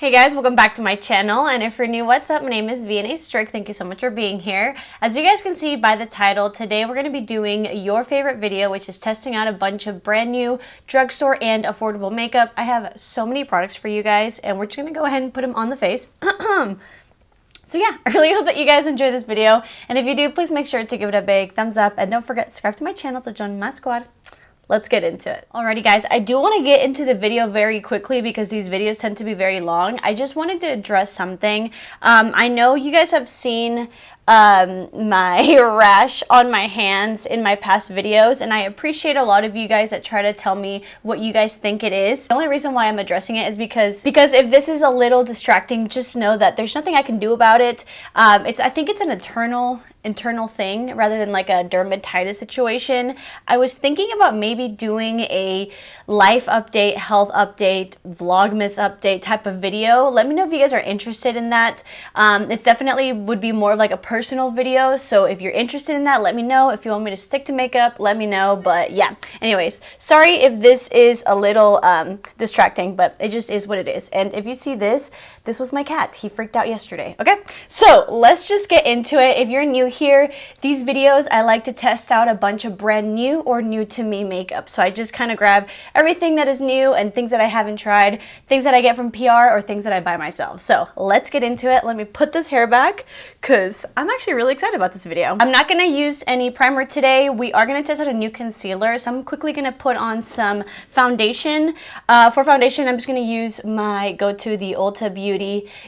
Hey guys, welcome back to my channel, and if you're new, what's up? My name is vianney.strick. Thank you so much for being here. As you guys can see by the title, today we're going to be doing your favorite video, which is testing out a bunch of brand new drugstore and affordable makeup. I have so many products for you guys, and we're just going to go ahead and put them on the face. So yeah, I really hope that you guys enjoy this video, and if you do, please make sure to give it a big thumbs up, and don't forget to subscribe to my channel to join my squad. Let's get into it. Alrighty guys, I do want to get into the video very quickly because these videos tend to be very long. I just wanted to address something. I know you guys have seen my rash on my hands in my past videos, and I appreciate a lot of you guys that try to tell me what you guys think it is. The only reason why I'm addressing it is because if this is a little distracting, just know that there's nothing I can do about it. I think it's an internal thing rather than like a dermatitis situation. I was thinking about maybe doing a life update, health update, vlogmas update type of video. Let me know if you guys are interested in that. It's definitely would be more of like a personal video, so if you're interested in that, let me know. If you want me to stick to makeup, let me know. But yeah, anyways, sorry if this is a little distracting, but it just is what it is. And if you see this was my cat. He freaked out yesterday. Okay, so let's just get into it. If you're new here, these videos I like to test out a bunch of brand new or new to me makeup. So I just kind of grab everything that is new and things that I haven't tried, things that I get from PR or things that I buy myself. So let's get into it. Let me put this hair back because I'm actually really excited about this video. I'm not going to use any primer today. We are going to test out a new concealer, so I'm quickly going to put on some foundation. For foundation, I'm just going to use my go-to, the Ulta Beauty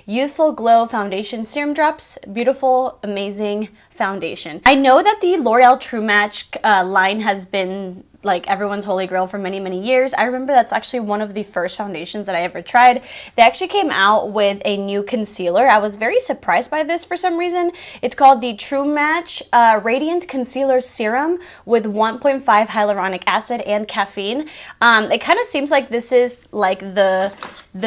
Youthful Glow Foundation Serum Drops. Beautiful, amazing foundation. I know that the L'Oreal True Match line has been like everyone's holy grail for many years. I remember that's actually one of the first foundations that I ever tried. They actually came out with a new concealer. I was very surprised by this for some reason. It's called the True Match Radiant Concealer Serum with 1.5 hyaluronic acid and caffeine. It kind of seems like this is like the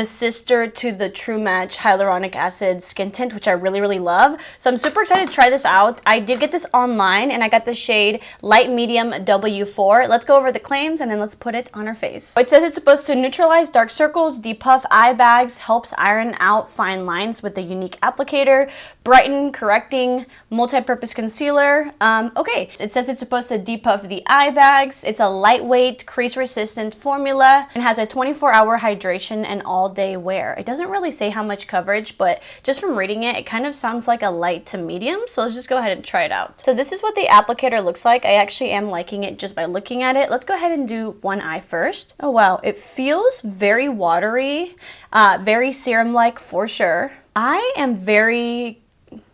sister to the True Match Hyaluronic Acid Skin Tint, which I really love. So I'm super excited to try this out. I did get this online and I got the shade Light Medium W4. Let's go over the claims and then let's put it on our face. It says it's supposed to neutralize dark circles, depuff eye bags, helps iron out fine lines with a unique applicator, brighten, correcting, multi-purpose concealer. Okay, it says it's supposed to depuff the eye bags. It's a lightweight, crease-resistant formula and has a 24-hour hydration and all-day wear. It doesn't really say how much coverage, but just from reading it, it kind of sounds like a light to medium. So let's just go ahead and try it out. So this is what the applicator looks like. I actually am liking it just by looking at it. Let's go ahead and do one eye first. Oh wow, it feels very watery, very serum-like for sure. I am very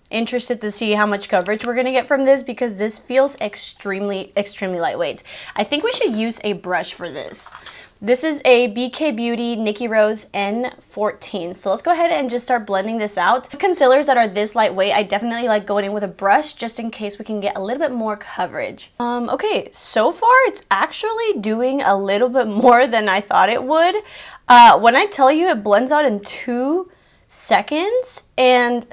interested to see how much coverage we're gonna get from this because this feels extremely lightweight. I think we should use a brush for this. This is a BK Beauty Nikki Rose N14. So let's go ahead and just start blending this out. Concealers that are this lightweight, I definitely like going in with a brush just in case we can get a little bit more coverage. Okay, so far it's actually doing a little bit more than I thought it would. When I tell you it blends out in 2 seconds, and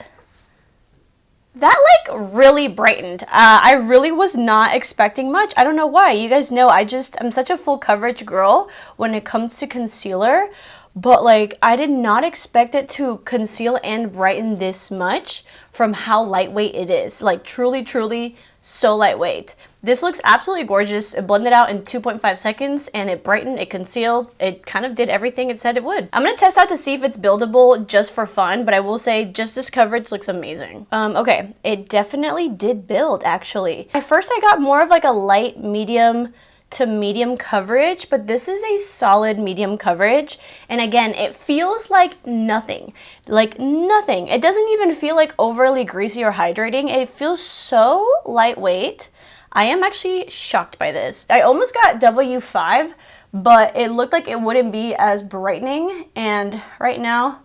that like really brightened. I really was not expecting much. I don't know why. You guys know I'm such a full coverage girl when it comes to concealer, but like I did not expect it to conceal and brighten this much from how lightweight it is. Like truly so lightweight. This looks absolutely gorgeous. It blended out in 2.5 seconds and it brightened, it concealed, it kind of did everything it said it would. I'm gonna test out to see if it's buildable just for fun, but I will say just this coverage looks amazing. Okay, it definitely did build actually. At first I got more of like a light medium to medium coverage, but this is a solid medium coverage. And again, it feels like nothing. It doesn't even feel like overly greasy or hydrating. It feels so lightweight. I am actually shocked by this. I almost got W5, but it looked like it wouldn't be as brightening. And right now,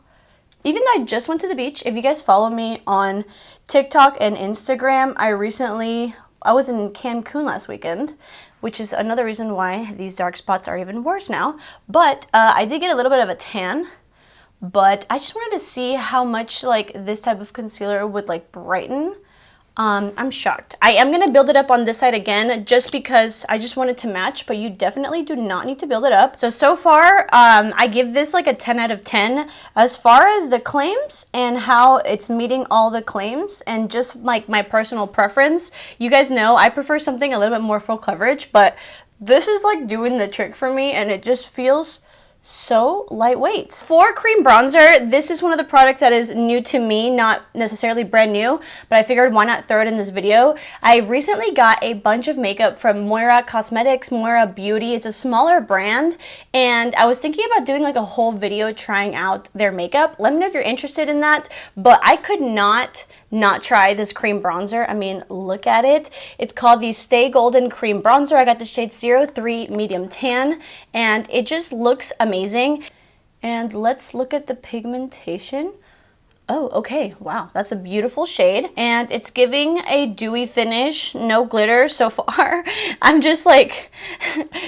even though I just went to the beach, if you guys follow me on TikTok and Instagram, I was in Cancun last weekend, which is another reason why these dark spots are even worse now. But I did get a little bit of a tan, but I just wanted to see how much like this type of concealer would like brighten I'm shocked. I am going to build it up on this side again just because I just want it to match, but you definitely do not need to build it up. So far, I give this like a 10 out of 10 as far as the claims and how it's meeting all the claims and just like my personal preference. You guys know I prefer something a little bit more full coverage, but this is like doing the trick for me and it just feels so lightweight. For cream bronzer, this is one of the products that is new to me, not necessarily brand new, but I figured why not throw it in this video. I recently got a bunch of makeup from Gerard Cosmetics, Moira Beauty. It's a smaller brand, and I was thinking about doing like a whole video trying out their makeup. Let me know if you're interested in that, but I could not try this cream bronzer. I mean, look at it. It's called the Stay Golden Cream Bronzer. I got the shade 03 Medium Tan, and it just looks amazing. And let's look at the pigmentation. Oh, okay, wow, that's a beautiful shade. And it's giving a dewy finish, no glitter so far. I'm just like,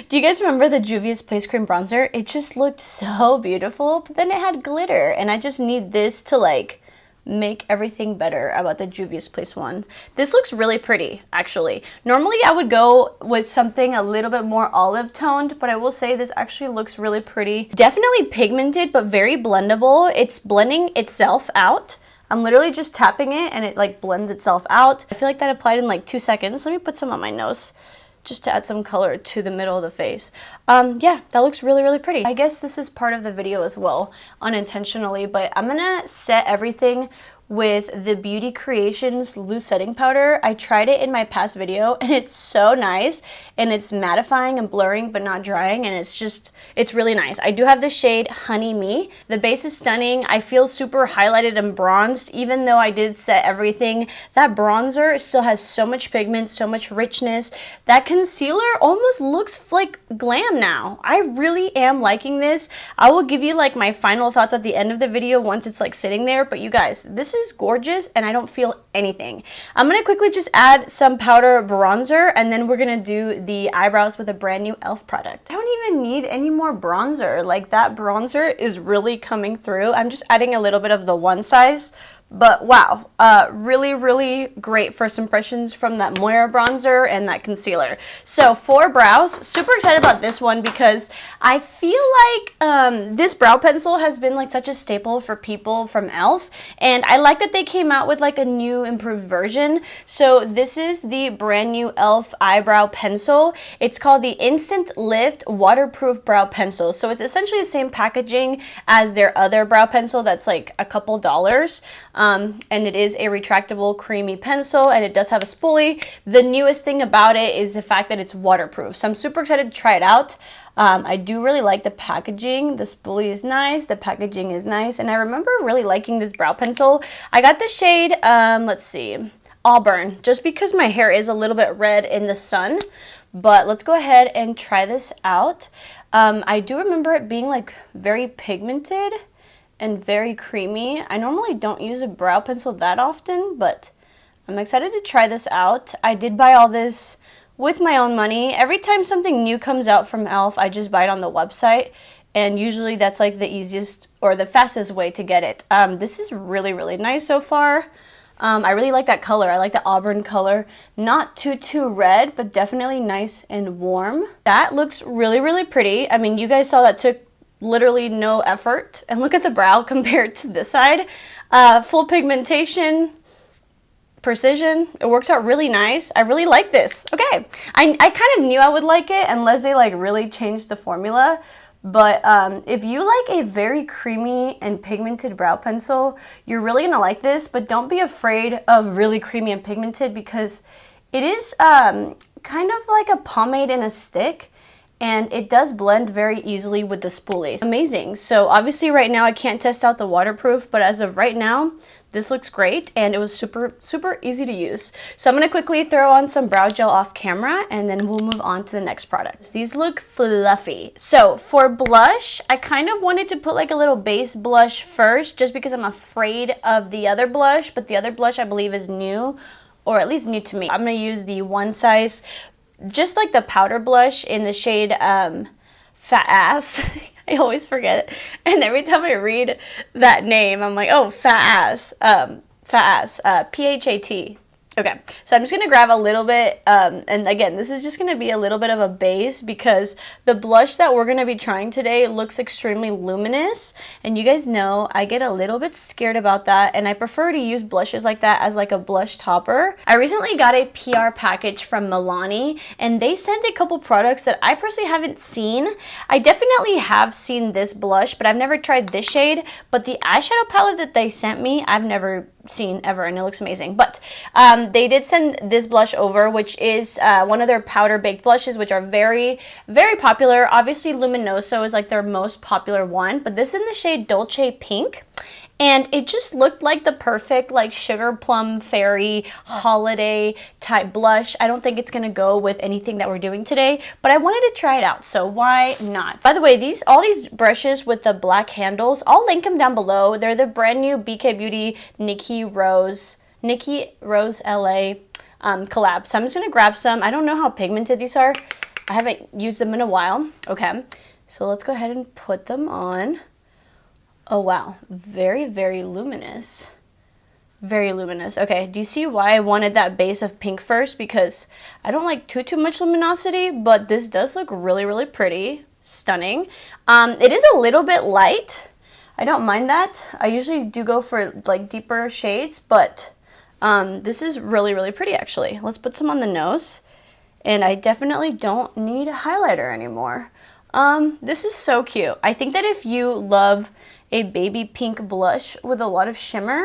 do you guys remember the Juvia's Place Cream Bronzer? It just looked so beautiful, but then it had glitter, and I just need this to like make everything better about the Juvia's Place one. This looks really pretty, actually. Normally I would go with something a little bit more olive toned, but I will say this actually looks really pretty. Definitely pigmented, but very blendable. It's blending itself out. I'm literally just tapping it and it like blends itself out. I feel like that applied in like 2 seconds. Let me put some on my nose just to add some color to the middle of the face. Yeah, that looks really, really pretty. I guess this is part of the video as well, unintentionally, but I'm gonna set everything with the Beauty Creations Loose Setting Powder. I tried it in my past video and it's so nice, and it's mattifying and blurring but not drying, and it's really nice. I do have the shade Honey Me. The base is stunning. I feel super highlighted and bronzed. Even though I did set everything, that bronzer still has so much pigment, so much richness. That concealer almost looks like glam now. I really am liking this. I will give you like my final thoughts at the end of the video once it's like sitting there, but you guys, this is gorgeous and I don't feel anything. I'm gonna quickly just add some powder bronzer, and then we're gonna do the eyebrows with a brand new e.l.f. product. I don't even need any more bronzer. Like, that bronzer is really coming through. I'm just adding a little bit of the one size. But wow, really, really great first impressions from that Moira bronzer and that concealer. So for brows, super excited about this one because I feel like this brow pencil has been like such a staple for people from e.l.f. And I like that they came out with like a new improved version. So this is the brand new e.l.f. eyebrow pencil. It's called the Instant Lift Waterproof Brow Pencil. So it's essentially the same packaging as their other brow pencil that's like a couple dollars. And it is a retractable creamy pencil, and it does have a spoolie. The newest thing about it is the fact that it's waterproof, so I'm super excited to try it out. I do really like the packaging. The spoolie is nice, the packaging is nice, and I remember really liking this brow pencil. I got the shade, let's see, Auburn, just because my hair is a little bit red in the sun. But let's go ahead and try this out. I do remember it being like very pigmented and very creamy. I normally don't use a brow pencil that often, but I'm excited to try this out. I did buy all this with my own money. Every time something new comes out from e.l.f., I just buy it on the website, and usually that's like the easiest or the fastest way to get it. This is really, really nice so far. I really like that color. I like the auburn color. Not too red, but definitely nice and warm. That looks really, really pretty. I mean, you guys saw that took literally no effort, and look at the brow compared to this side. Full pigmentation, precision, it works out really nice. I really like this. Okay, I kind of knew I would like it unless they like really changed the formula, but if you like a very creamy and pigmented brow pencil, you're really gonna like this. But don't be afraid of really creamy and pigmented, because it is kind of like a pomade in a stick, and it does blend very easily with the spoolie. Amazing. So obviously right now I can't test out the waterproof, but as of right now, this looks great, and it was super easy to use. So I'm gonna quickly throw on some brow gel off camera, and then we'll move on to the next product. These look fluffy. So for blush, I kind of wanted to put like a little base blush first, just because I'm afraid of the other blush, but the other blush I believe is new, or at least new to me. I'm gonna use the one size, just like the powder blush in the shade Fat Ass. I always forget it. And every time I read that name, I'm like, oh, Fat Ass. Fat Ass. PHAT. Okay, so I'm just going to grab a little bit, and again, this is just going to be a little bit of a base because the blush that we're going to be trying today looks extremely luminous, and you guys know I get a little bit scared about that, and I prefer to use blushes like that as like a blush topper. I recently got a PR package from Milani, and they sent a couple products that I personally haven't seen. I definitely have seen this blush, but I've never tried this shade, but the eyeshadow palette that they sent me, I've never seen ever, and it looks amazing. But they did send this blush over, which is one of their powder baked blushes, which are very, very popular. Obviously Luminoso is like their most popular one, but this is in the shade Dolce Pink, and it just looked like the perfect like sugar plum fairy holiday type blush. I don't think it's gonna go with anything that we're doing today, but I wanted to try it out, so why not? By the way, all these brushes with the black handles, I'll link them down below. They're the brand new BK Beauty Nikki Rose LA collab. So I'm just gonna grab some. I don't know how pigmented these are. I haven't used them in a while. Okay, so let's go ahead and put them on. Oh wow, very, very luminous. Very luminous. Okay, do you see why I wanted that base of pink first? Because I don't like too much luminosity, but this does look really, really pretty. Stunning. It is a little bit light. I don't mind that. I usually do go for like deeper shades, but this is really, really pretty actually. Let's put some on the nose. And I definitely don't need a highlighter anymore. This is so cute. I think that if you love a baby pink blush with a lot of shimmer,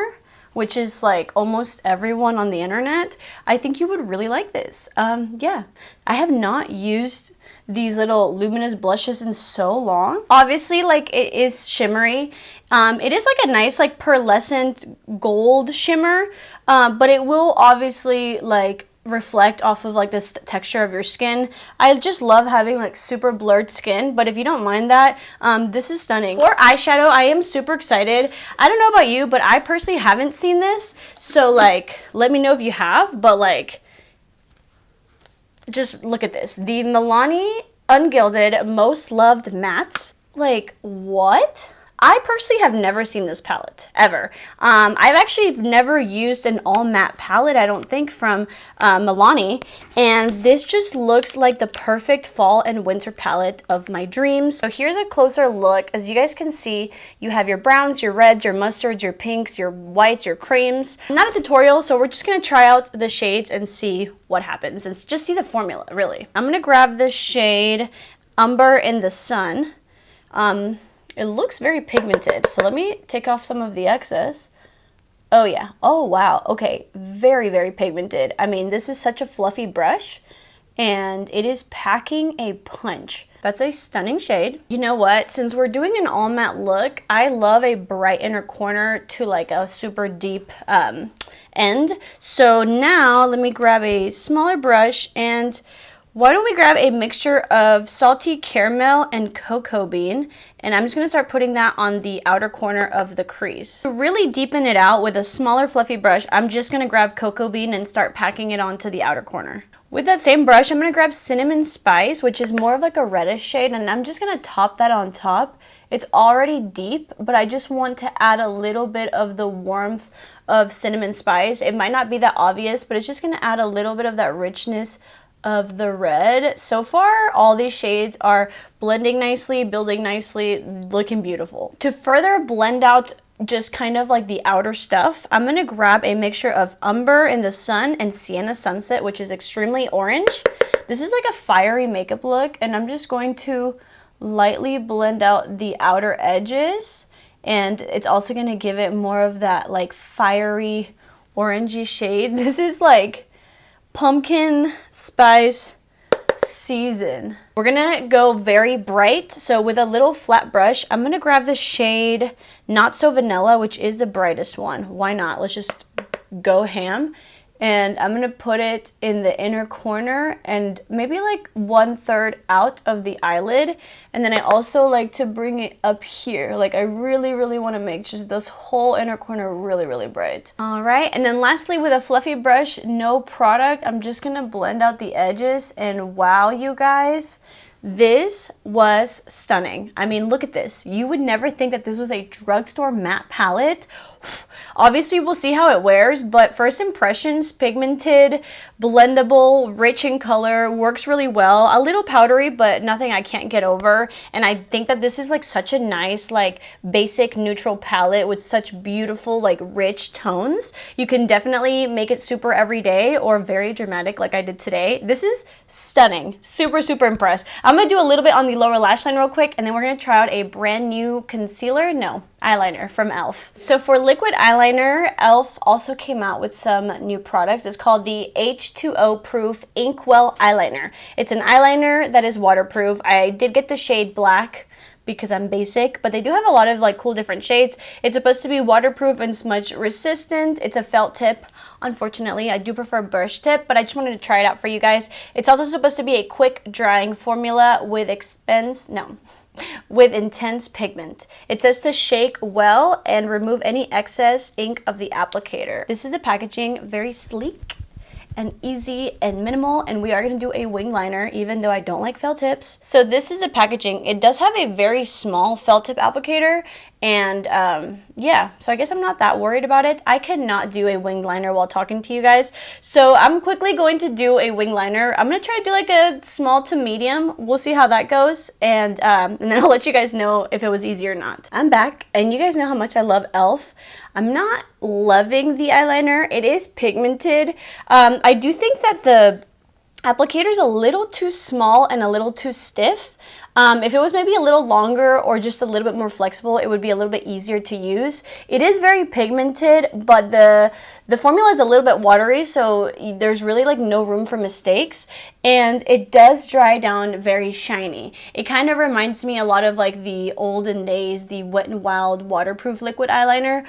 which is like almost everyone on the internet, I think you would really like this. Yeah, I have not used these little luminous blushes in so long. Obviously, like, it is shimmery. It is like a nice like pearlescent gold shimmer, but it will obviously like reflect off of like this texture of your skin. I just love having like super blurred skin, but if you don't mind that, this is stunning. For eyeshadow, I am super excited. I don't know about you, but I personally haven't seen this, so like let me know if you have. But like, just look at this, the Milani Ungilded Most Loved Mattes. Like, what? I personally have never seen this palette, ever. I've actually never used an all matte palette, I don't think, from Milani, and this just looks like the perfect fall and winter palette of my dreams. So here's a closer look. As you guys can see, you have your browns, your reds, your mustards, your pinks, your whites, your creams. Not a tutorial, so we're just gonna try out the shades and see what happens, and just see the formula, really. I'm gonna grab the shade Umber in the Sun. It looks very pigmented, so let me take off some of the excess. Oh yeah, oh wow, okay, very, very pigmented. I mean, this is such a fluffy brush, and it is packing a punch. That's a stunning shade. You know what, since we're doing an all matte look, I love a bright inner corner to like a super deep end. So now let me grab a smaller brush, and why don't we grab a mixture of salty caramel and cocoa bean, and I'm just going to start putting that on the outer corner of the crease. To really deepen it out with a smaller fluffy brush, I'm just going to grab cocoa bean and start packing it onto the outer corner. With that same brush, I'm going to grab Cinnamon Spice, which is more of like a reddish shade, and I'm just going to top that on top. It's already deep, but I just want to add a little bit of the warmth of Cinnamon Spice. It might not be that obvious, but it's just going to add a little bit of that richness of the red. So far, all these shades are blending nicely, building nicely, looking beautiful. To further blend out just kind of like the outer stuff, I'm going to grab a mixture of Umber in the Sun and Sienna Sunset, which is extremely orange. This is like a fiery makeup look, and I'm just going to lightly blend out the outer edges, and it's also going to give it more of that like fiery orangey shade. This is like pumpkin spice season. We're gonna go very bright, so with a little flat brush, I'm gonna grab the shade Not So Vanilla, which is the brightest one. Why not? Let's just go ham. And I'm gonna put it in the inner corner and maybe like 1/3 out of the eyelid. And then I also like to bring it up here. Like, I really, really want to make just this whole inner corner really, really bright. All right, and then lastly, with a fluffy brush, no product, I'm just gonna blend out the edges, and wow, you guys, this was stunning. I mean, look at this. You would never think that this was a drugstore matte palette. Obviously, we'll see how it wears, but first impressions, pigmented, blendable, rich in color, works really well. A little powdery, but nothing I can't get over. And I think that this is like such a nice, like basic neutral palette with such beautiful, like rich tones. You can definitely make it super everyday or very dramatic like I did today. This is stunning. Super, super impressed. I'm going to do a little bit on the lower lash line real quick, and then we're going to try out a brand new concealer. No, eyeliner from e.l.f. So for liquid eyeliner, e.l.f. also came out with some new products. It's called the H2O Proof Inkwell Eyeliner. It's an eyeliner that is waterproof. I did get the shade black because I'm basic, but they do have a lot of like cool different shades. It's supposed to be waterproof and smudge resistant. It's a felt tip. Unfortunately, I do prefer brush tip, but I just wanted to try it out for you guys. It's also supposed to be a quick drying formula with intense pigment. It says to shake well and remove any excess ink of the applicator. This is the packaging, very sleek and easy and minimal, and we are going to do a wing liner even though I don't like felt tips. So this is the packaging. It does have a very small felt tip applicator, and yeah, so I guess I'm not that worried about it. I cannot do a wing liner while talking to you guys, so I'm quickly going to do a wing liner. I'm going to try to do like a small to medium. We'll see how that goes, and then I'll let you guys know if it was easy or not. I'm back, and you guys know how much I love e.l.f. I'm not loving the eyeliner. It is pigmented. I do think that the applicator is a little too small and a little too stiff. If it was maybe a little longer or just a little bit more flexible, it would be a little bit easier to use. It is very pigmented, but the formula is a little bit watery, so there's really like no room for mistakes. And it does dry down very shiny. It kind of reminds me a lot of like the olden days, the Wet n Wild waterproof liquid eyeliner.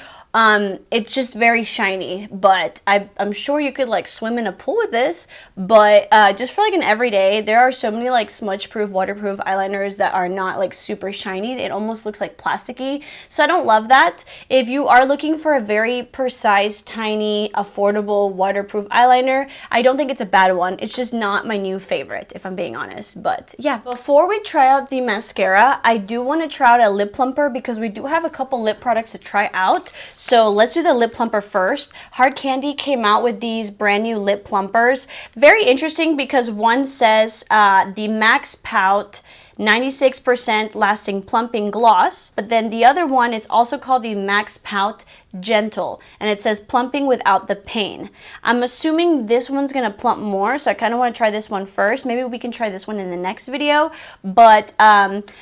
It's just very shiny, but I'm sure you could like swim in a pool with this, but just for like an everyday, there are so many like smudge proof, waterproof eyeliners that are not like super shiny. It almost looks like plasticky, so I don't love that. If you are looking for a very precise, tiny, affordable, waterproof eyeliner, I don't think it's a bad one. It's just not my new favorite, if I'm being honest. But yeah, before we try out the mascara, I do want to try out a lip plumper because we do have a couple lip products to try out. So let's do the lip plumper first. Hard Candy came out with these brand new lip plumpers. Very interesting because one says the Max Pout 96% lasting plumping gloss, but then the other one is also called the Max Pout Gentle, and it says plumping without the pain. I'm assuming this one's gonna plump more, so I kind of want to try this one first. Maybe we can try this one in the next video, but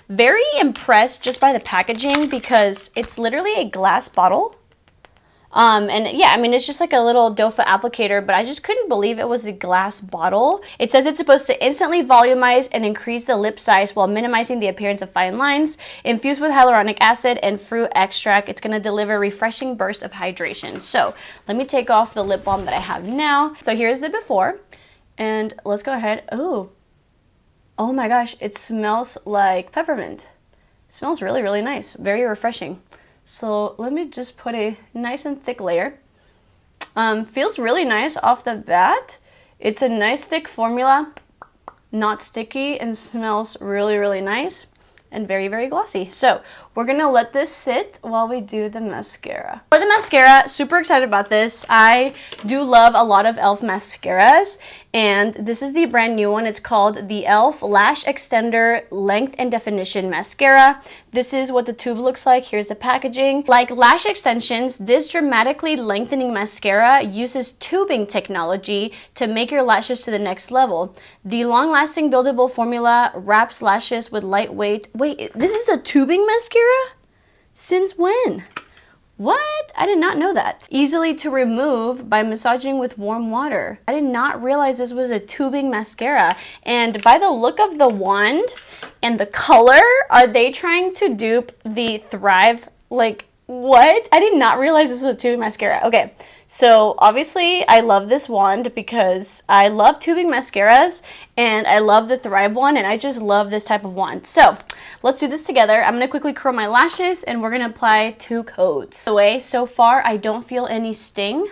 very impressed just by the packaging because it's literally a glass bottle. And yeah, I mean, it's just like a little doe foot applicator, but I just couldn't believe it was a glass bottle. It says it's supposed to instantly volumize and increase the lip size while minimizing the appearance of fine lines. Infused with hyaluronic acid and fruit extract, it's going to deliver a refreshing burst of hydration. So let me take off the lip balm that I have now. So here's the before, and let's go ahead. Oh my gosh, it smells like peppermint. It smells really, really nice. Very refreshing. So let me just put a nice and thick layer. Feels really nice off the bat. It's a nice thick formula, not sticky, and smells really, really nice and very, very glossy. So we're gonna let this sit while we do the mascara. For the mascara, super excited about this. I do love a lot of e.l.f. mascaras, and this is the brand new one. It's called the e.l.f. Lash Extender Length and Definition Mascara. This is what the tube looks like. Here's the packaging. Like lash extensions, this dramatically lengthening mascara uses tubing technology to make your lashes to the next level. The long-lasting buildable formula wraps lashes with lightweight... Wait, this is a tubing mascara? Since when? What? I did not know that. Easily to remove by massaging with warm water. I did not realize this was a tubing mascara. And by the look of the wand and the color, are they trying to dupe the Thrive? Like, what? I did not realize this was a tubing mascara. Okay, so obviously I love this wand because I love tubing mascaras and I love the Thrive one, and I just love this type of wand. So let's do this together. I'm going to quickly curl my lashes and we're going to apply 2 coats. The way so far, I don't feel any sting.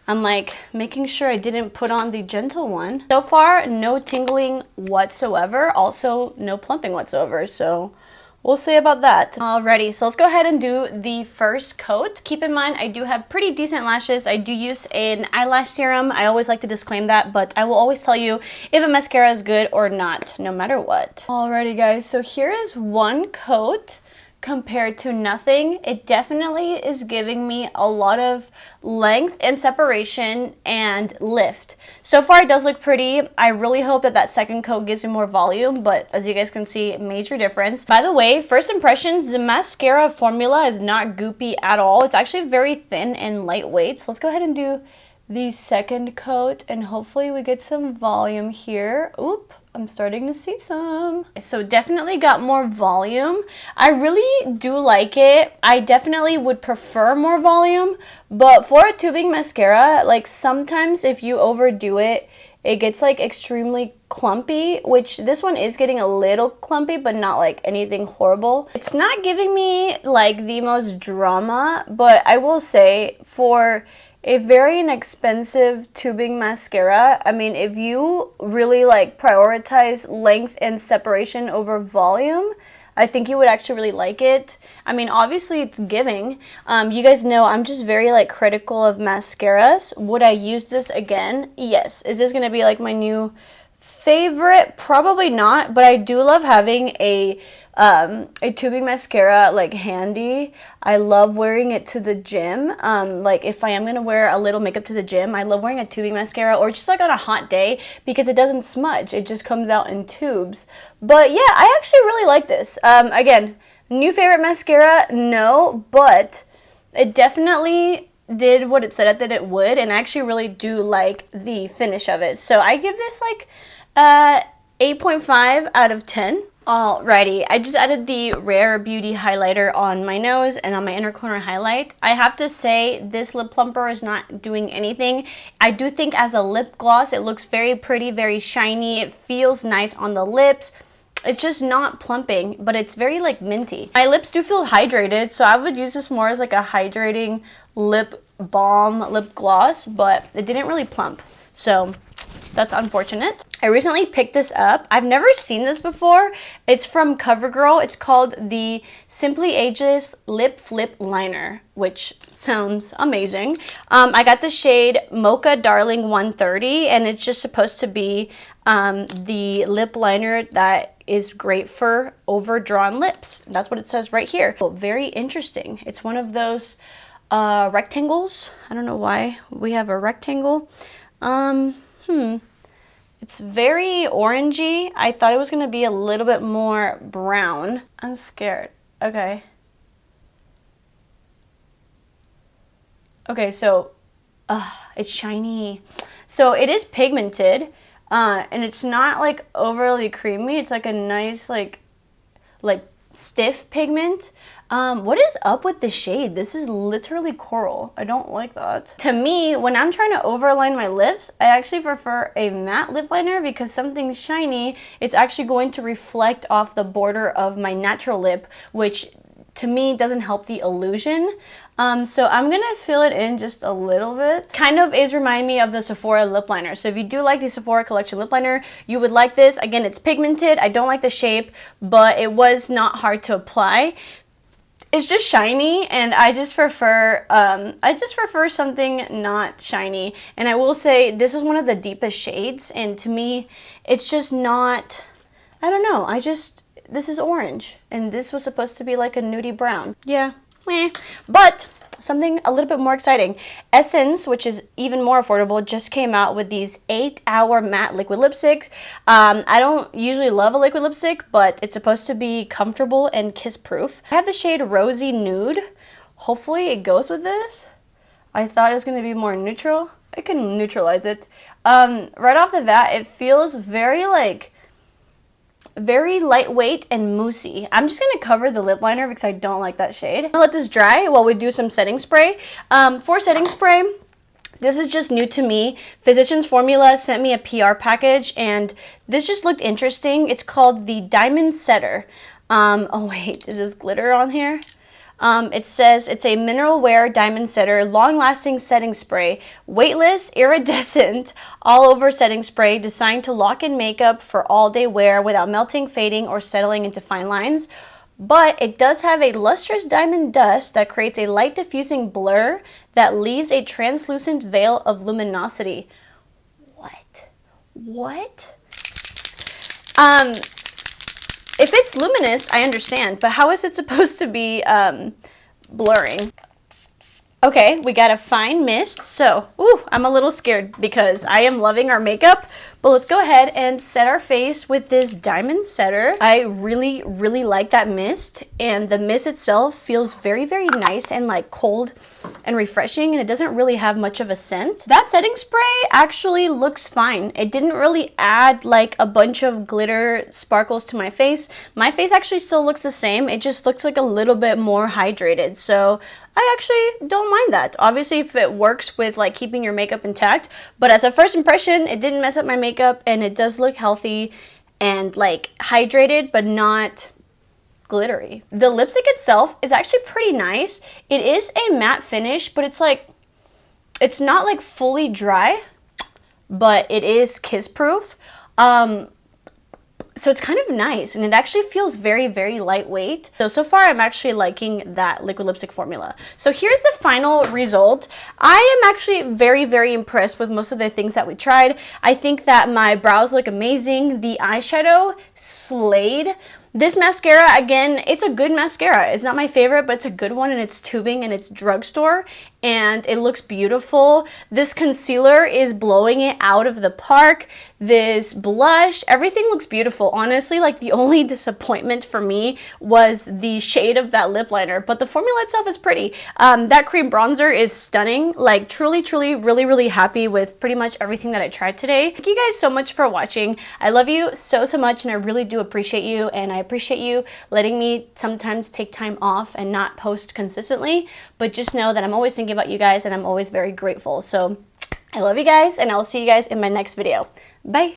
I'm like making sure I didn't put on the gentle one. So far, no tingling whatsoever. Also, no plumping whatsoever. So we'll see about that. Alrighty, so let's go ahead and do the first coat. Keep in mind, I do have pretty decent lashes. I do use an eyelash serum. I always like to disclaim that, but I will always tell you if a mascara is good or not, no matter what. Alrighty guys, so here is one coat compared to nothing. It definitely is giving me a lot of length and separation and lift. So far it does look pretty. I really hope that that second coat gives me more volume, but as you guys can see, major difference. By the way, first impressions, the mascara formula is not goopy at all. It's actually very thin and lightweight. So let's go ahead and do the second coat and hopefully we get some volume here. Oop, I'm starting to see some. So definitely got more volume. I really do like it. I definitely would prefer more volume, but for a tubing mascara, like sometimes if you overdo it, it gets like extremely clumpy, which this one is getting a little clumpy, but not like anything horrible. It's not giving me like the most drama, but I will say for a very inexpensive tubing mascara, I mean, if you really like prioritize length and separation over volume, I think you would actually really like it. I mean, obviously it's giving. You guys know I'm just very like critical of mascaras. Would I use this again? Yes. Is this gonna be like my new favorite? Probably not, but I do love having a tubing mascara like handy. I love wearing it to the gym. Like if I am gonna wear a little makeup to the gym, I love wearing a tubing mascara, or just like on a hot day because it doesn't smudge. It just comes out in tubes. But yeah, I actually really like this. Again, new favorite mascara? No, but it definitely did what it said that it would, and I actually really do like the finish of it. So I give this like 8.5 out of 10. Alrighty, I just added the Rare Beauty highlighter on my nose and on my inner corner highlight. I have to say this lip plumper is not doing anything. I do think as a lip gloss it looks very pretty, very shiny. It feels nice on the lips. It's just not plumping, but it's very like minty. My lips do feel hydrated, so I would use this more as like a hydrating lip balm, lip gloss, but it didn't really plump. So that's unfortunate. I recently picked this up. I've never seen this before. It's from CoverGirl. It's called the Simply Ageless Lip Flip Liner, which sounds amazing. I got the shade Mocha Darling 130, and it's just supposed to be the lip liner that is great for overdrawn lips. That's what it says right here. Oh, very interesting. It's one of those rectangles. I don't know why we have a rectangle. It's very orangey. I thought it was going to be a little bit more brown. I'm scared. Okay. Okay, so it's shiny. So it is pigmented, and it's not like overly creamy. It's like a nice like stiff pigment. What is up with the shade? This is literally coral. I don't like that. To me, when I'm trying to overline my lips, I actually prefer a matte lip liner because something shiny, it's actually going to reflect off the border of my natural lip, which to me doesn't help the illusion. So I'm gonna fill it in just a little bit. Kind of is reminding me of the Sephora lip liner. So if you do like the Sephora collection lip liner, you would like this. Again, it's pigmented. I don't like the shape, but it was not hard to apply. It's just shiny, and I just prefer something not shiny. And I will say this is one of the deepest shades, and to me, it's just not. I don't know. This is orange, and this was supposed to be like a nudie brown. Yeah, meh. But something a little bit more exciting. Essence, which is even more affordable, just came out with these 8-hour matte liquid lipsticks. I don't usually love a liquid lipstick, but it's supposed to be comfortable and kiss-proof. I have the shade Rosy Nude. Hopefully it goes with this. I thought it was going to be more neutral. I can neutralize it. Right off the bat, it feels very lightweight and moussey. I'm just going to cover the lip liner because I don't like that shade. I'm going to let this dry while we do some setting spray. For setting spray, this is just new to me. Physicians Formula sent me a PR package, and this just looked interesting. It's called the Diamond Setter. Oh wait, is this glitter on here? It says it's a mineral wear diamond setter, long-lasting setting spray, weightless, iridescent, all-over setting spray designed to lock in makeup for all-day wear without melting, fading, or settling into fine lines. but it does have a lustrous diamond dust that creates a light diffusing blur that leaves a translucent veil of luminosity. What? If it's luminous, I understand, but how is it supposed to be blurring? Okay, we got a fine mist, so, I'm a little scared because I am loving our makeup, but let's go ahead and set our face with this diamond setter. I really, really like that mist, and the mist itself feels very, very nice and like cold and refreshing, and it doesn't really have much of a scent. That setting spray actually looks fine. It didn't really add like a bunch of glitter sparkles to my face. My face actually still looks the same. It just looks like a little bit more hydrated, so I actually don't mind that. Obviously, if it works with like keeping your makeup intact, but as a first impression, it didn't mess up my makeup, and it does look healthy and like hydrated, but not glittery. The lipstick itself is actually pretty nice. It is a matte finish, but it's like, it's not like fully dry, but it is kiss proof. So it's kind of nice, and it actually feels very, very lightweight. So far I'm actually liking that liquid lipstick formula. So here's the final result. I am actually very, very impressed with most of the things that we tried. I think that my brows look amazing. The eyeshadow slayed. This mascara, again, it's a good mascara. It's not my favorite, but it's a good one, and it's tubing, and it's drugstore, and it looks beautiful. This concealer is blowing it out of the park. This blush, everything looks beautiful. Honestly, like the only disappointment for me was the shade of that lip liner, but the formula itself is pretty. That cream bronzer is stunning. Like truly, truly, really, really happy with pretty much everything that I tried today. Thank you guys so much for watching. I love you so, so much, and I really do appreciate you, and I appreciate you letting me sometimes take time off and not post consistently, but just know that I'm always thinking about you guys, and I'm always very grateful. So I love you guys, and I'll see you guys in my next video. Bye.